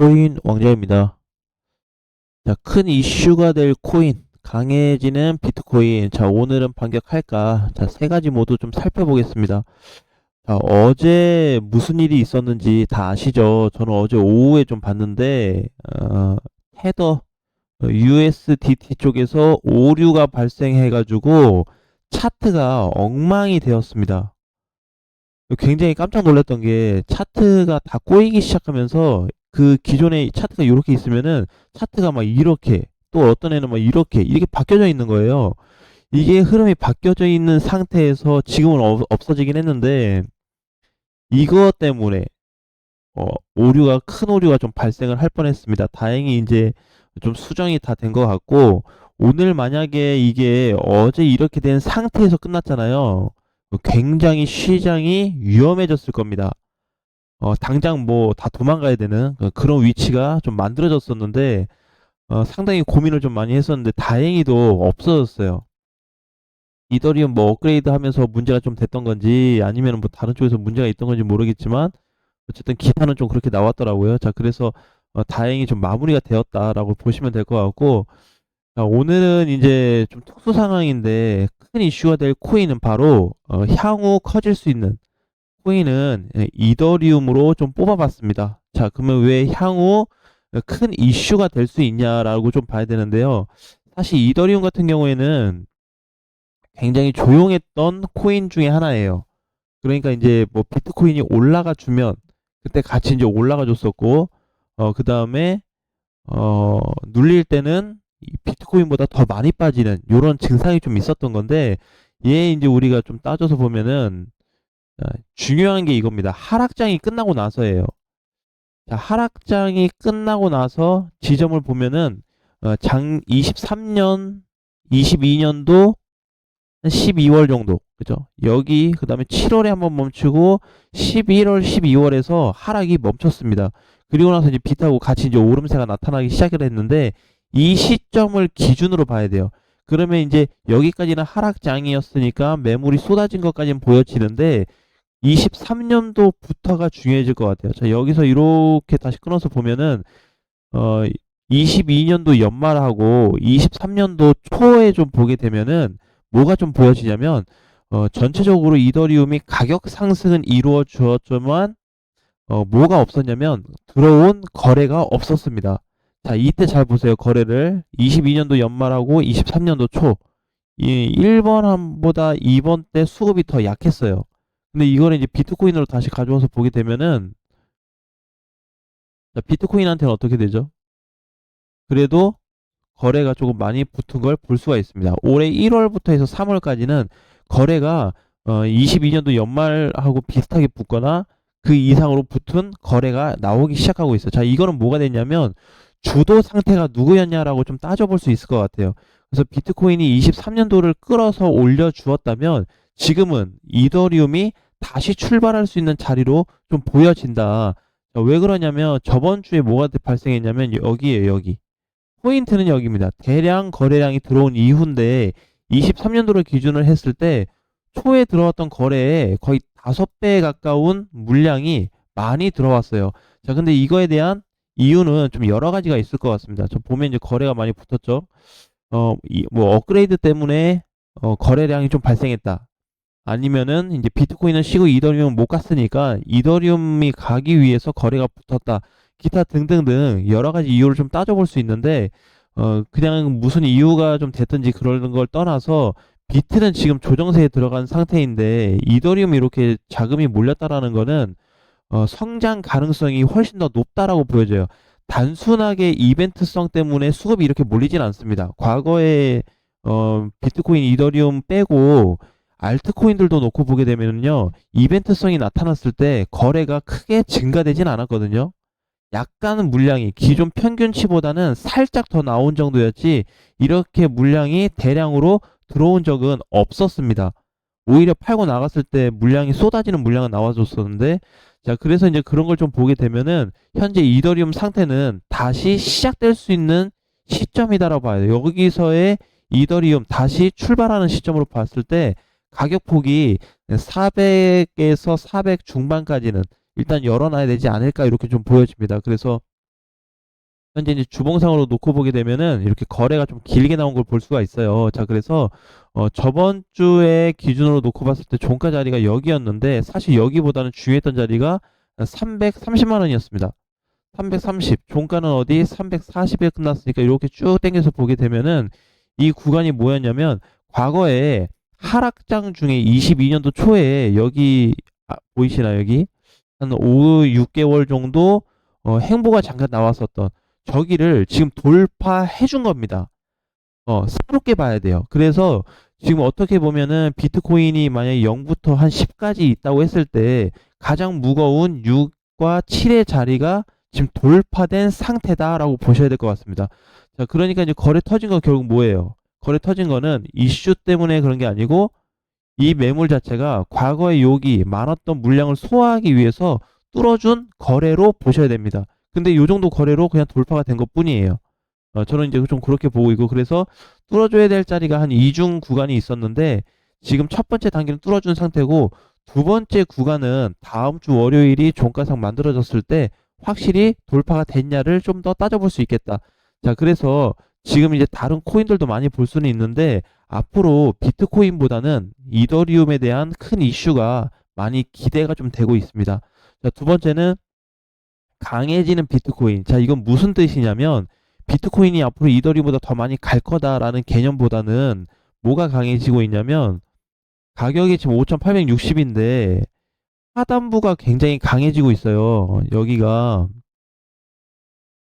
비트코인 왕자입니다. 자, 큰 이슈가 될 코인, 강해지는 비트코인. 자, 오늘은 반격할까? 자, 세 가지 모두 좀 살펴보겠습니다. 자, 어제 무슨 일이 있었는지 다 아시죠? 저는 어제 오후에 좀 봤는데, 테더, USDT 쪽에서 오류가 발생해가지고 차트가 엉망이 되었습니다. 굉장히 깜짝 놀랐던 게 차트가 다 꼬이기 시작하면서 그 기존에 차트가 이렇게 있으면은 차트가 막 이렇게 또 어떤 애는 막 이렇게 바뀌어져 있는 거예요. 이게 흐름이 바뀌어져 있는 상태에서 지금은 없어지긴 했는데 이것 때문에 어, 큰 오류가 좀 발생을 할 뻔했습니다. 다행히 이제 좀 수정이 다 된 것 같고 오늘 만약에 이게 어제 이렇게 된 상태에서 끝났잖아요. 굉장히 시장이 위험해졌을 겁니다. 당장 뭐 다 도망가야 되는 그런 위치가 좀 만들어졌었는데 상당히 고민을 좀 많이 했었는데 다행히도 없어졌어요. 이더리움 뭐 업그레이드 하면서 문제가 좀 됐던 건지 아니면 뭐 다른 쪽에서 문제가 있던 건지 모르겠지만 어쨌든 기사는 좀 그렇게 나왔더라고요. 자, 그래서 다행히 좀 마무리가 되었다라고 보시면 될 것 같고 자, 오늘은 이제 좀 특수 상황인데 큰 이슈가 될 코인은 바로 향후 커질 수 있는 코인은 이더리움으로 좀 뽑아봤습니다. 자, 그러면 왜 향후 큰 이슈가 될 수 있냐라고 좀 봐야 되는데요. 사실 이더리움 같은 경우에는 굉장히 조용했던 코인 중에 하나예요. 그러니까 이제 뭐 비트코인이 올라가 주면 그때 같이 이제 올라가 줬었고, 그 다음에 눌릴 때는 이 비트코인보다 더 많이 빠지는 이런 증상이 좀 있었던 건데, 얘 이제 우리가 좀 따져서 보면은 중요한 게 이겁니다. 하락장이 끝나고 나서예요. 자, 하락장이 끝나고 나서 지점을 보면은 장 23년, 22년도 한 12월 정도, 그죠? 여기 그다음에 7월에 한번 멈추고 11월, 12월에서 하락이 멈췄습니다. 그리고 나서 이제 비트하고 같이 이제 오름세가 나타나기 시작을 했는데 이 시점을 기준으로 봐야 돼요. 그러면 이제 여기까지는 하락장이었으니까 매물이 쏟아진 것까지는 보여지는데 23년도부터가 중요해질 것 같아요. 자, 여기서 이렇게 다시 끊어서 보면은, 어, 22년도 연말하고 23년도 초에 좀 보게 되면은, 뭐가 좀 보여지냐면, 전체적으로 이더리움이 가격 상승은 이루어 주었지만, 뭐가 없었냐면, 들어온 거래가 없었습니다. 자, 이때 잘 보세요. 거래를. 22년도 연말하고 23년도 초. 이 1번보다 2번 때 수급이 더 약했어요. 근데 이거는 이제 비트코인으로 다시 가져와서 보게 되면은 비트코인한테는 어떻게 되죠? 그래도 거래가 조금 많이 붙은 걸 볼 수가 있습니다. 올해 1월부터 해서 3월까지는 거래가 22년도 연말하고 비슷하게 붙거나 그 이상으로 붙은 거래가 나오기 시작하고 있어요. 자, 이거는 뭐가 됐냐면 주도 상태가 누구였냐라고 좀 따져볼 수 있을 것 같아요. 그래서 비트코인이 23년도를 끌어서 올려주었다면 지금은 이더리움이 다시 출발할 수 있는 자리로 좀 보여진다. 자, 왜 그러냐면 저번 주에 뭐가 발생했냐면 여기에요, 여기. 포인트는 여기입니다. 대량 거래량이 들어온 이후인데 23년도를 기준을 했을 때 초에 들어왔던 거래에 거의 5배 가까운 물량이 많이 들어왔어요. 자, 근데 이거에 대한 이유는 좀 여러 가지가 있을 것 같습니다. 저 보면 이제 거래가 많이 붙었죠. 뭐 업그레이드 때문에 거래량이 좀 발생했다. 아니면은 이제 비트코인은 쉬고 이더리움 못 갔으니까 이더리움이 가기 위해서 거래가 붙었다. 기타 등등등 여러 가지 이유를 좀 따져볼 수 있는데 그냥 무슨 이유가 좀 됐든지 그러는 걸 떠나서 비트는 지금 조정세에 들어간 상태인데 이더리움이 이렇게 자금이 몰렸다라는 거는 성장 가능성이 훨씬 더 높다라고 보여져요. 단순하게 이벤트성 때문에 수급이 이렇게 몰리진 않습니다. 과거에 비트코인, 이더리움 빼고 알트코인들도 놓고 보게 되면요, 이벤트성이 나타났을 때 거래가 크게 증가되진 않았거든요. 약간은 물량이 기존 평균치보다는 살짝 더 나온 정도였지 이렇게 물량이 대량으로 들어온 적은 없었습니다. 오히려 팔고 나갔을 때 물량이 쏟아지는 물량은 나와줬었는데 자, 그래서 이제 그런 걸 좀 보게 되면은 현재 이더리움 상태는 다시 시작될 수 있는 시점이다라고 봐야 돼요. 여기서의 이더리움 다시 출발하는 시점으로 봤을 때 가격폭이 400에서 400 중반까지는 일단 열어놔야 되지 않을까 이렇게 좀 보여집니다. 그래서 현재 이제 주봉상으로 놓고 보게 되면은 이렇게 거래가 좀 길게 나온 걸 볼 수가 있어요. 자, 그래서 저번 주에 기준으로 놓고 봤을 때 종가 자리가 여기였는데 사실 여기보다는 중요했던 자리가 330만 원이었습니다. 330. 종가는 어디 340에 끝났으니까 이렇게 쭉 당겨서 보게 되면은 이 구간이 뭐였냐면 과거에 하락장 중에 22년도 초에 여기 보이시나요? 여기 한 5, 6개월 정도 행보가 잠깐 나왔었던 저기를 지금 돌파해 준 겁니다. 새롭게 봐야 돼요. 그래서 지금 어떻게 보면은 비트코인이 만약에 0부터 한 10까지 있다고 했을 때 가장 무거운 6과 7의 자리가 지금 돌파된 상태다라고 보셔야 될 것 같습니다. 자, 그러니까 이제 거래 터진 건 결국 뭐예요? 거래 터진 거는 이슈 때문에 그런 게 아니고 이 매물 자체가 과거에 여기 많았던 물량을 소화하기 위해서 뚫어준 거래로 보셔야 됩니다. 근데 이 정도 거래로 그냥 돌파가 된 것뿐이에요. 저는 이제 좀 그렇게 보고 있고, 그래서 뚫어줘야 될 자리가 한 이중 구간이 있었는데 지금 첫 번째 단계는 뚫어준 상태고 두 번째 구간은 다음 주 월요일이 종가상 만들어졌을 때 확실히 돌파가 됐냐를 좀 더 따져볼 수 있겠다. 자, 그래서 지금 이제 다른 코인들도 많이 볼 수는 있는데 앞으로 비트코인보다는 이더리움에 대한 큰 이슈가 많이 기대가 좀 되고 있습니다. 자, 두 번째는 강해지는 비트코인. 자, 이건 무슨 뜻이냐면 비트코인이 앞으로 이더리움보다 더 많이 갈 거다라는 개념보다는 뭐가 강해지고 있냐면 가격이 지금 5,860인데 하단부가 굉장히 강해지고 있어요. 여기가.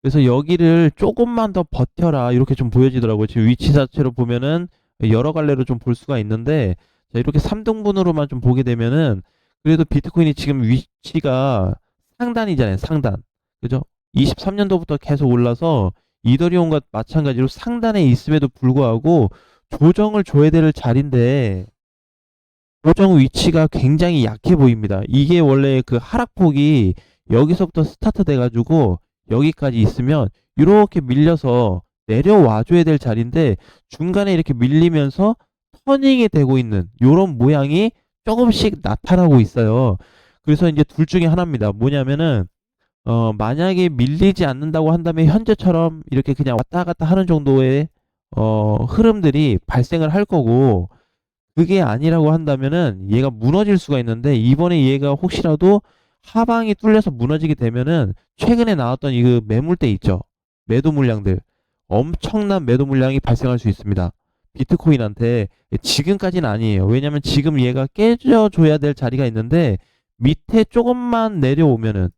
그래서 여기를 조금만 더 버텨라 이렇게 좀 보여지더라고요. 지금 위치 자체로 보면은 여러 갈래로 좀 볼 수가 있는데 자, 이렇게 3등분으로만 좀 보게 되면은 그래도 비트코인이 지금 위치가 상단이잖아요. 상단. 그죠? 23년도부터 계속 올라서 이더리움과 마찬가지로 상단에 있음에도 불구하고 조정을 줘야 될 자리인데 조정 위치가 굉장히 약해 보입니다. 이게 원래 그 하락폭이 여기서부터 스타트 돼가지고 여기까지 있으면 이렇게 밀려서 내려와 줘야 될 자리인데 중간에 이렇게 밀리면서 터닝이 되고 있는 이런 모양이 조금씩 나타나고 있어요. 그래서 이제 둘 중에 하나입니다. 뭐냐면은 만약에 밀리지 않는다고 한다면 현재처럼 이렇게 그냥 왔다 갔다 하는 정도의 흐름들이 발생을 할 거고 그게 아니라고 한다면은 얘가 무너질 수가 있는데 이번에 얘가 혹시라도 하방이 뚫려서 무너지게 되면은 최근에 나왔던 이 그 매물대 있죠. 매도 물량들. 엄청난 매도 물량이 발생할 수 있습니다. 비트코인한테 지금까지는 아니에요. 왜냐면 지금 얘가 깨져줘야 될 자리가 있는데 밑에 조금만 내려오면은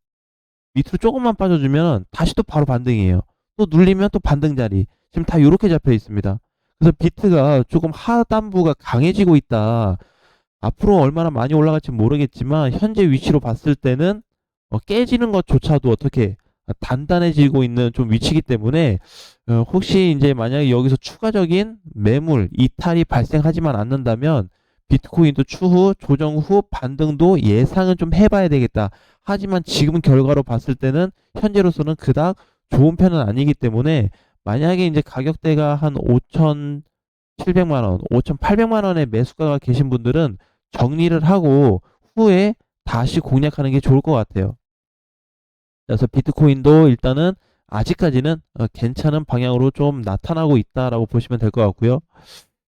밑으로 조금만 빠져주면 다시 또 바로 반등이에요. 또 눌리면 또 반등 자리. 지금 다 이렇게 잡혀 있습니다. 그래서 비트가 조금 하단부가 강해지고 있다. 앞으로 얼마나 많이 올라갈지 모르겠지만 현재 위치로 봤을 때는 깨지는 것조차도 어떻게 단단해지고 있는 좀 위치이기 때문에 혹시 이제 만약에 여기서 추가적인 매물 이탈이 발생하지만 않는다면 비트코인도 추후 조정 후 반등도 예상은 좀 해봐야 되겠다. 하지만 지금 결과로 봤을 때는 현재로서는 그닥 좋은 편은 아니기 때문에 만약에 이제 가격대가 한 5,700만 원, 5,800만 원의 매수가가 계신 분들은 정리를 하고 후에 다시 공략하는 게 좋을 것 같아요. 그래서 비트코인도 일단은 아직까지는 괜찮은 방향으로 좀 나타나고 있다라고 보시면 될 것 같고요.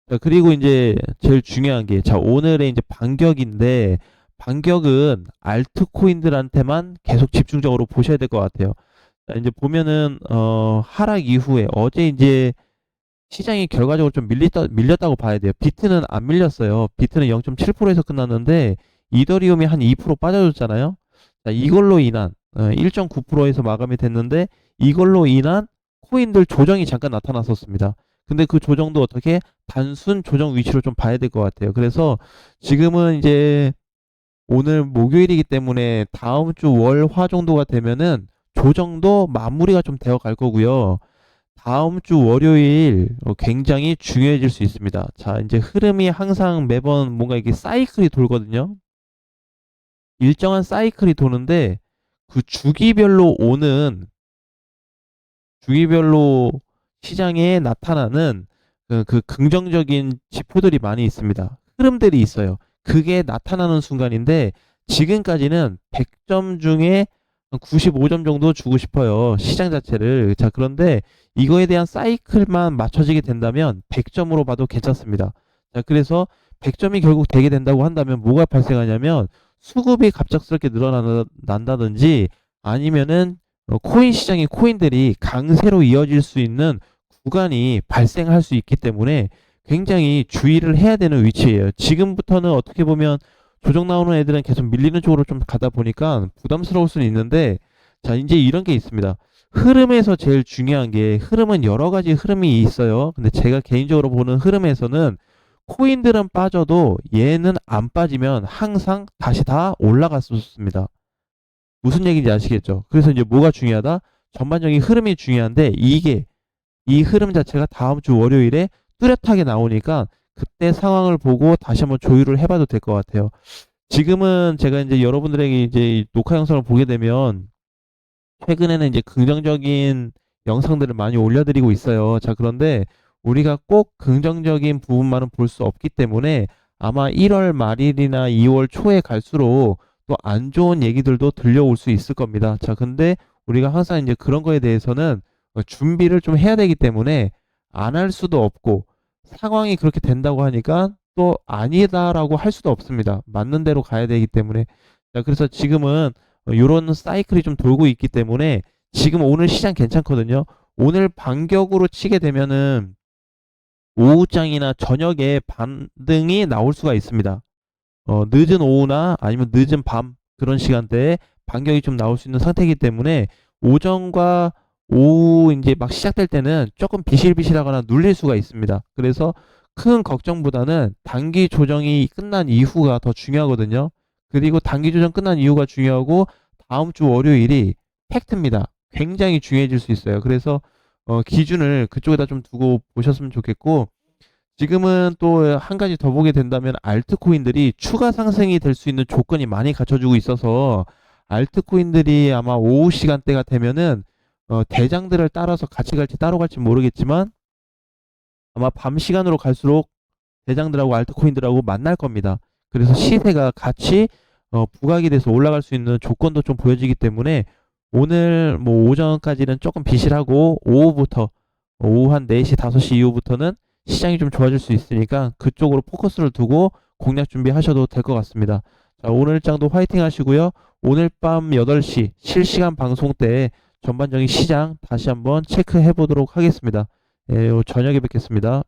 자, 그리고 이제 제일 중요한 게, 자, 오늘의 이제 반격인데, 반격은 알트코인들한테만 계속 집중적으로 보셔야 될 것 같아요. 자, 이제 보면은, 하락 이후에 어제 이제 시장이 결과적으로 좀 밀렸다고 봐야 돼요. 비트는 안 밀렸어요. 비트는 0.7%에서 끝났는데, 이더리움이 한 2% 빠져줬잖아요. 자, 이걸로 인한, 1.9%에서 마감이 됐는데, 이걸로 인한 코인들 조정이 잠깐 나타났었습니다. 근데 그 조정도 어떻게 단순 조정 위치로 좀 봐야 될 것 같아요. 그래서 지금은 이제 오늘 목요일이기 때문에 다음 주 월, 화 정도가 되면은 조정도 마무리가 좀 되어 갈 거고요. 다음 주 월요일 굉장히 중요해질 수 있습니다. 자, 이제 흐름이 항상 매번 뭔가 이게 사이클이 돌거든요. 일정한 사이클이 도는데 그 주기별로 시장에 나타나는 그 긍정적인 지표들이 많이 있습니다. 흐름들이 있어요. 그게 나타나는 순간인데 지금까지는 100점 중에 한 95점 정도 주고 싶어요. 시장 자체를. 자, 그런데 이거에 대한 사이클만 맞춰지게 된다면 100점으로 봐도 괜찮습니다. 자, 그래서 100점이 결국 되게 된다고 한다면 뭐가 발생하냐면 수급이 갑작스럽게 늘어난다든지 아니면은 코인 시장의 코인들이 강세로 이어질 수 있는 구간이 발생할 수 있기 때문에 굉장히 주의를 해야 되는 위치예요. 지금부터는 어떻게 보면 조정 나오는 애들은 계속 밀리는 쪽으로 좀 가다 보니까 부담스러울 수는 있는데, 자, 이제 이런 게 있습니다. 흐름에서 제일 중요한 게, 흐름은 여러 가지 흐름이 있어요. 근데 제가 개인적으로 보는 흐름에서는 코인들은 빠져도 얘는 안 빠지면 항상 다시 다 올라갔었습니다. 무슨 얘기인지 아시겠죠? 그래서 이제 뭐가 중요하다? 전반적인 흐름이 중요한데, 이 흐름 자체가 다음 주 월요일에 뚜렷하게 나오니까 그때 상황을 보고 다시 한번 조율을 해봐도 될 것 같아요. 지금은 제가 이제 여러분들에게 이제 녹화 영상을 보게 되면 최근에는 이제 긍정적인 영상들을 많이 올려드리고 있어요. 자, 그런데 우리가 꼭 긍정적인 부분만은 볼 수 없기 때문에 아마 1월 말일이나 2월 초에 갈수록 또 안 좋은 얘기들도 들려올 수 있을 겁니다. 자, 근데 우리가 항상 이제 그런 거에 대해서는 준비를 좀 해야 되기 때문에 안 할 수도 없고 상황이 그렇게 된다고 하니까 또 아니다라고 할 수도 없습니다. 맞는 대로 가야 되기 때문에. 자, 그래서 지금은 요런 사이클이 좀 돌고 있기 때문에 지금 오늘 시장 괜찮거든요. 오늘 반격으로 치게 되면은 오후장이나 저녁에 반등이 나올 수가 있습니다. 늦은 오후나 아니면 늦은 밤 그런 시간대에 반격이 좀 나올 수 있는 상태이기 때문에 오전과 오후 이제 막 시작될 때는 조금 비실비실하거나 눌릴 수가 있습니다. 그래서 큰 걱정보다는 단기 조정이 끝난 이후가 더 중요하거든요. 그리고 단기 조정 끝난 이후가 중요하고 다음 주 월요일이 팩트입니다. 굉장히 중요해질 수 있어요. 그래서 기준을 그쪽에다 좀 두고 보셨으면 좋겠고, 지금은 또 한 가지 더 보게 된다면 알트코인들이 추가 상승이 될 수 있는 조건이 많이 갖춰주고 있어서 알트코인들이 아마 오후 시간대가 되면은 대장들을 따라서 같이 갈지 따로 갈지 모르겠지만 아마 밤 시간으로 갈수록 대장들하고 알트코인들하고 만날 겁니다. 그래서 시세가 같이 부각이 돼서 올라갈 수 있는 조건도 좀 보여지기 때문에 오늘 뭐 오전까지는 조금 비실하고 오후부터 오후 한 4시, 5시 이후부터는 시장이 좀 좋아질 수 있으니까 그쪽으로 포커스를 두고 공략 준비하셔도 될 것 같습니다. 자, 오늘 일정도 화이팅 하시고요. 오늘 밤 8시 실시간 방송 때 전반적인 시장 다시 한번 체크해 보도록 하겠습니다. 예, 저녁에 뵙겠습니다.